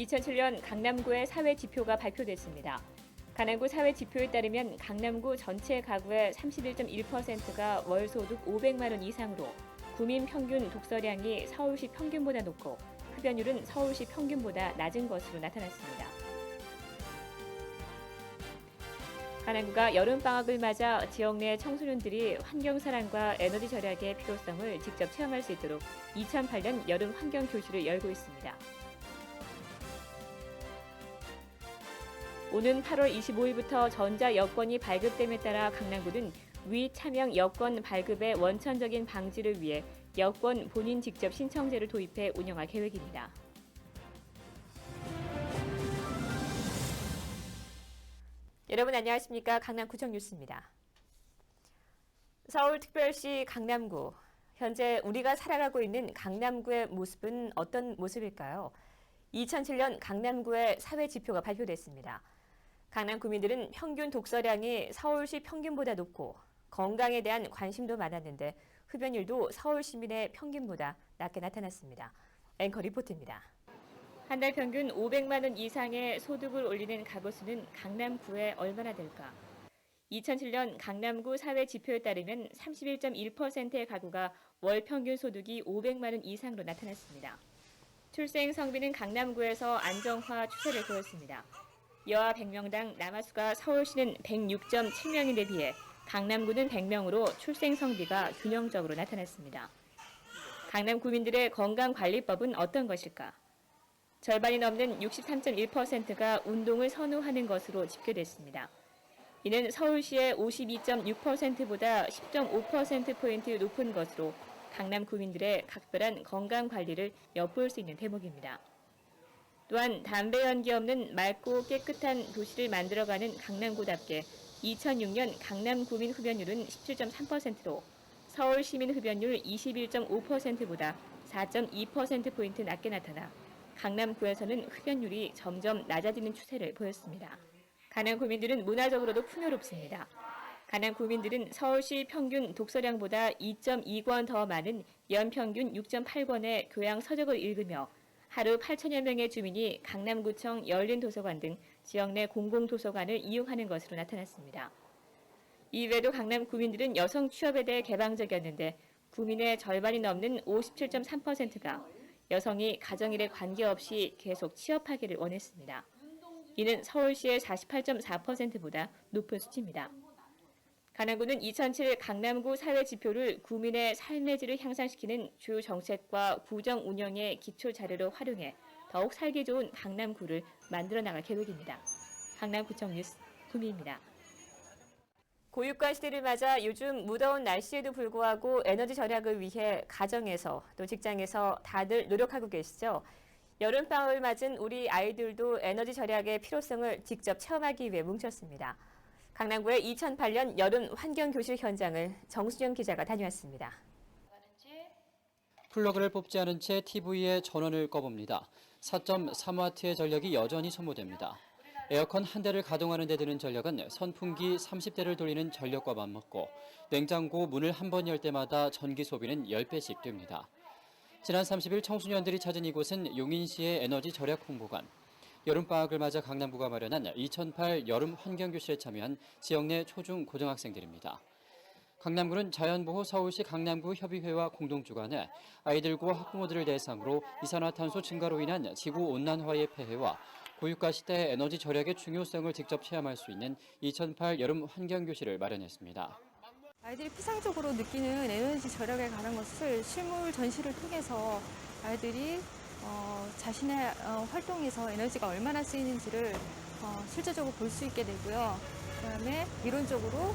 2007년 강남구의 사회 지표가 발표됐습니다. 강남구 사회 지표에 따르면 강남구 전체 가구의 31.1%가 월 소득 500만 원 이상으로 구민 평균 독서량이 서울시 평균보다 높고 흡연율은 서울시 평균보다 낮은 것으로 나타났습니다. 강남구가 여름방학을 맞아 지역 내 청소년들이 환경사랑과 에너지 절약의 필요성을 직접 체험할 수 있도록 2008년 여름 환경교실을 열고 있습니다. 오는 8월 25일부터 전자여권이 발급됨에 따라 강남구는 위차명 여권 발급의 원천적인 방지를 위해 여권 본인 직접 신청제를 도입해 운영할 계획입니다. 여러분 안녕하십니까? 강남구청 뉴스입니다. 서울특별시 강남구, 현재 우리가 살아가고 있는 강남구의 모습은 어떤 모습일까요? 2007년 강남구의 사회지표가 발표됐습니다. 강남 구민들은 평균 독서량이 서울시 평균보다 높고 건강에 대한 관심도 많았는데 흡연율도 서울 시민의 평균보다 낮게 나타났습니다. 앵커 리포트입니다. 한 달 평균 500만 원 이상의 소득을 올리는 가구 수는 강남구에 얼마나 될까? 2007년 강남구 사회 지표에 따르면 31.1%의 가구가 월 평균 소득이 500만 원 이상으로 나타났습니다. 출생 성비는 강남구에서 안정화 추세를 보였습니다. 여아 100명당 남아수가 서울시는 106.7명인데 비해 강남구는 100명으로 출생 성비가 균형적으로 나타났습니다. 강남 구민들의 건강관리법은 어떤 것일까? 절반이 넘는 63.1%가 운동을 선호하는 것으로 집계됐습니다. 이는 서울시의 52.6%보다 10.5%포인트 높은 것으로 강남 구민들의 각별한 건강관리를 엿볼 수 있는 대목입니다. 또한 담배 연기 없는 맑고 깨끗한 도시를 만들어가는 강남구답게 2006년 강남 구민 흡연율은 17.3%로 서울 시민 흡연율 21.5%보다 4.2%포인트 낮게 나타나 강남구에서는 흡연율이 점점 낮아지는 추세를 보였습니다. 강남 구민들은 문화적으로도 풍요롭습니다. 강남 구민들은 서울시 평균 독서량보다 2.2권 더 많은 연평균 6.8권의 교양 서적을 읽으며 하루 8천여 명의 주민이 강남구청 열린도서관 등 지역 내 공공도서관을 이용하는 것으로 나타났습니다. 이외에도 강남 구민들은 여성 취업에 대해 개방적이었는데 구민의 절반이 넘는 57.3%가 여성이 가정일에 관계없이 계속 취업하기를 원했습니다. 이는 서울시의 48.4%보다 높은 수치입니다. 강남구는 2007 강남구 사회지표를 구민의 삶의 질을 향상시키는 주요 정책과 구정 운영의 기초 자료로 활용해 더욱 살기 좋은 강남구를 만들어 나갈 계획입니다. 강남구청 뉴스 구미입니다. 고유가 시대를 맞아 요즘 무더운 날씨에도 불구하고 에너지 절약을 위해 가정에서 또 직장에서 다들 노력하고 계시죠? 여름방학을 맞은 우리 아이들도 에너지 절약의 필요성을 직접 체험하기 위해 뭉쳤습니다. 강남구의 2008년 여름 환경교실 현장을 정수영 기자가 다녀왔습니다. 플러그를 뽑지 않은 채 TV에 전원을 꺼봅니다. 4.3W의 전력이 여전히 소모됩니다. 에어컨 한 대를 가동하는 데 드는 전력은 선풍기 30대를 돌리는 전력과 맞먹고 냉장고 문을 한 번 열 때마다 전기 소비는 10배씩 됩니다. 지난 30일 청소년들이 찾은 이곳은 용인시의 에너지 절약 홍보관. 여름방학을 맞아 강남구가 마련한 2008 여름 환경교실에 참여한 지역 내 초중 고등학생들입니다. 강남구는 자연보호 서울시 강남구 협의회와 공동 주관해 아이들과 학부모들을 대상으로 이산화탄소 증가로 인한 지구온난화의 폐해와 고유가 시대의 에너지 절약의 중요성을 직접 체험할 수 있는 2008 여름 환경교실을 마련했습니다. 아이들이 피상적으로 느끼는 에너지 절약에 관한 것을 실물 전시를 통해서 아이들이 자신의 활동에서 에너지가 얼마나 쓰이는지를 실제적으로 볼 수 있게 되고요. 그다음에 이론적으로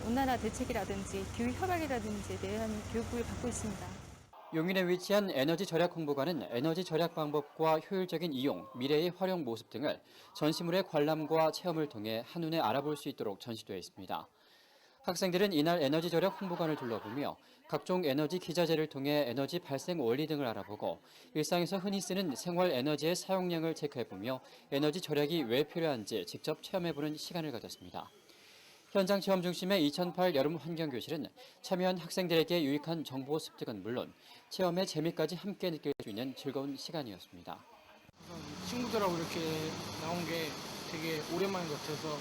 온난화 대책이라든지 기후 협약이라든지에 대한 교육을 받고 있습니다. 용인에 위치한 에너지 절약 홍보관은 에너지 절약 방법과 효율적인 이용, 미래의 활용 모습 등을 전시물의 관람과 체험을 통해 한눈에 알아볼 수 있도록 전시되어 있습니다. 학생들은 이날 에너지 절약 홍보관을 둘러보며 각종 에너지 기자재를 통해 에너지 발생 원리 등을 알아보고 일상에서 흔히 쓰는 생활 에너지의 사용량을 체크해보며 에너지 절약이 왜 필요한지 직접 체험해보는 시간을 가졌습니다. 현장 체험 중심의 2008 여름 환경교실은 참여한 학생들에게 유익한 정보 습득은 물론 체험의 재미까지 함께 느낄 수 있는 즐거운 시간이었습니다. 친구들하고 이렇게 나온 게 되게 오랜만인 것 같아서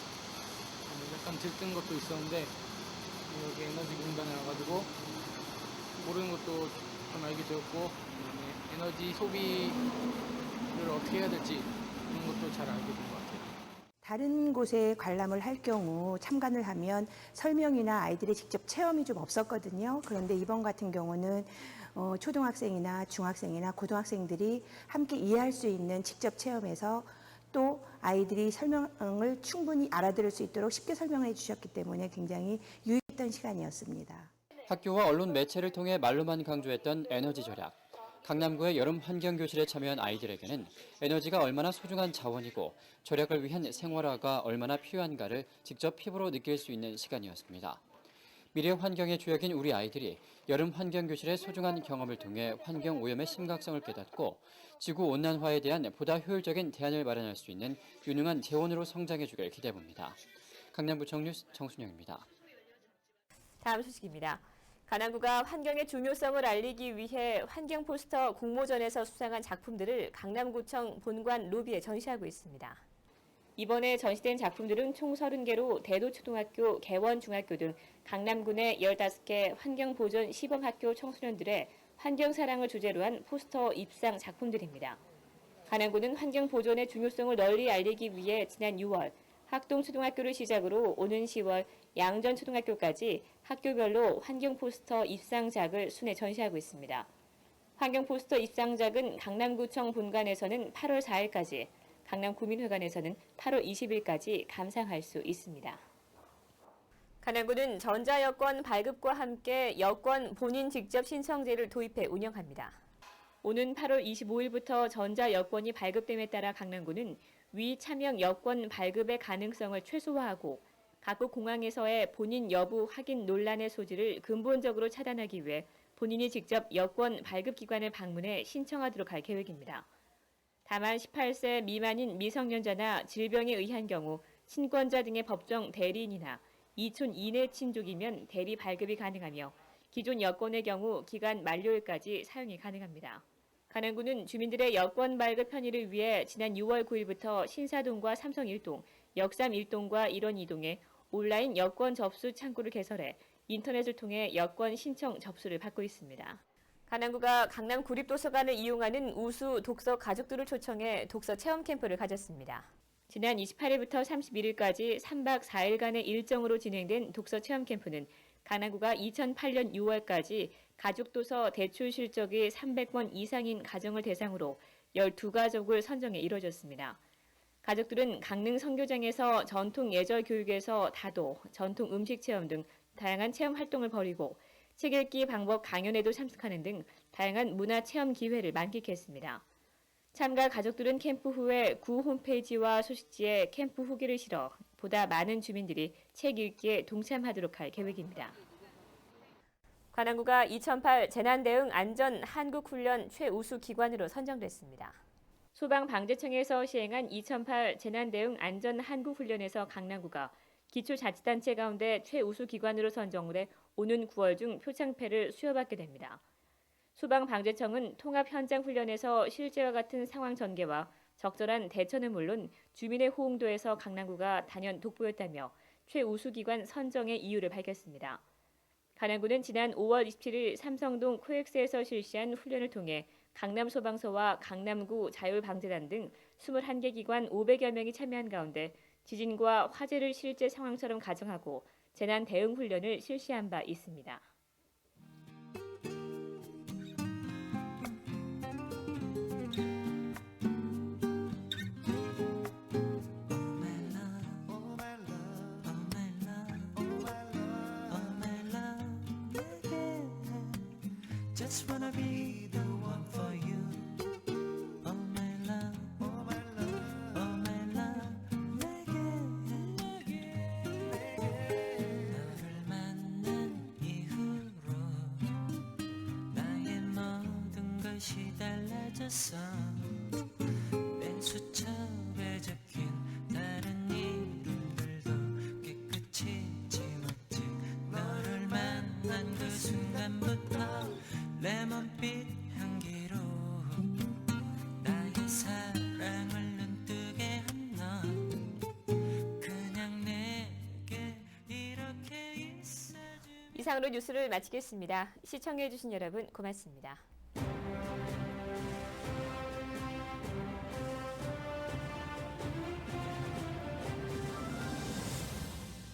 약간 들뜬 것도 있었는데 여기 에너지 공단에 와가지고 모르는 것도 좀 알게 되었고 에너지 소비를 어떻게 해야 될지 그런 것도 잘 알게 된 것 같아요. 다른 곳에 관람을 할 경우 참관을 하면 설명이나 아이들의 직접 체험이 좀 없었거든요. 그런데 이번 같은 경우는 초등학생이나 중학생이나 고등학생들이 함께 이해할 수 있는 직접 체험에서 또 아이들이 설명을 충분히 알아들을 수 있도록 쉽게 설명해 주셨기 때문에 굉장히 유익했던 시간이었습니다. 학교와 언론 매체를 통해 말로만 강조했던 에너지 절약. 강남구의 여름 환경교실에 참여한 아이들에게는 에너지가 얼마나 소중한 자원이고 절약을 위한 생활화가 얼마나 필요한가를 직접 피부로 느낄 수 있는 시간이었습니다. 미래 환경의 주역인 우리 아이들이 여름 환경교실의 소중한 경험을 통해 환경오염의 심각성을 깨닫고 지구온난화에 대한 보다 효율적인 대안을 마련할 수 있는 유능한 재원으로 성장해주길 기대해봅니다. 강남구청 뉴스 정순영입니다. 다음 소식입니다. 강남구가 환경의 중요성을 알리기 위해 환경 포스터 공모전에서 수상한 작품들을 강남구청 본관 로비에 전시하고 있습니다. 이번에 전시된 작품들은 총 30개로 대도초등학교, 개원중학교 등 강남구 내 15개 환경보존 시범학교 청소년들의 환경사랑을 주제로 한 포스터 입상 작품들입니다. 강남구는 환경보존의 중요성을 널리 알리기 위해 지난 6월 학동초등학교를 시작으로 오는 10월 양전초등학교까지 학교별로 환경 포스터 입상작을 순회 전시하고 있습니다. 환경 포스터 입상작은 강남구청 본관에서는 8월 4일까지, 강남구민회관에서는 8월 20일까지 감상할 수 있습니다. 강남구는 전자여권 발급과 함께 여권 본인 직접 신청제를 도입해 운영합니다. 오는 8월 25일부터 전자여권이 발급됨에 따라 강남구는 위 차명 여권 발급의 가능성을 최소화하고 각국 공항에서의 본인 여부 확인 논란의 소지를 근본적으로 차단하기 위해 본인이 직접 여권 발급기관을 방문해 신청하도록 할 계획입니다. 다만 18세 미만인 미성년자나 질병에 의한 경우 친권자 등의 법정 대리인이나 2촌 이내 친족이면 대리 발급이 가능하며 기존 여권의 경우 기간 만료일까지 사용이 가능합니다. 강남구는 주민들의 여권 발급 편의를 위해 지난 6월 9일부터 신사동과 삼성 1동, 역삼 1동과 일원 2동에 온라인 여권 접수 창구를 개설해 인터넷을 통해 여권 신청 접수를 받고 있습니다. 강남구가 강남 구립도서관을 이용하는 우수 독서 가족들을 초청해 독서 체험 캠프를 가졌습니다. 지난 28일부터 31일까지 3박 4일간의 일정으로 진행된 독서 체험 캠프는 강남구가 2008년 6월까지 가족도서 대출 실적이 300권 이상인 가정을 대상으로 12가족을 선정해 이뤄졌습니다. 가족들은 강릉 선교장에서 전통 예절 교육에서 다도, 전통 음식 체험 등 다양한 체험 활동을 벌이고 책 읽기 방법 강연에도 참석하는 등 다양한 문화 체험 기회를 만끽했습니다. 참가 가족들은 캠프 후에 구 홈페이지와 소식지에 캠프 후기를 실어 보다 많은 주민들이 책 읽기에 동참하도록 할 계획입니다. 관악구가 2008 재난대응 안전 한국훈련 최우수 기관으로 선정됐습니다. 소방방재청에서 시행한 2008 재난대응 안전 한국훈련에서 강남구가 기초자치단체 가운데 최우수 기관으로 선정을 해 오는 9월 중 표창패를 수여받게 됩니다. 소방방재청은 통합 현장 훈련에서 실제와 같은 상황 전개와 적절한 대처는 물론 주민의 호응도에서 강남구가 단연 돋보였다며 최우수 기관 선정의 이유를 밝혔습니다. 강남구는 지난 5월 27일 삼성동 코엑스에서 실시한 훈련을 통해 강남소방서와 강남구 자율방재단 등 21개 기관 500여 명이 참여한 가운데 지진과 화재를 실제 상황처럼 가정하고 재난 대응 훈련을 실시한 바 있습니다. Just wanna be the one for you. Oh my love, oh my love, oh my love. 내게 너를 만난 이후로 나의 모든 것이 달라졌어. 내 수첩에 적힌 다른 이름들도 깨끗이 지웠지. 너를 만난 그 순간부터 레몬빛 향기로 나의 사랑을 이상으로 뉴스를 마치겠습니다. 시청해주신 여러분 고맙습니다.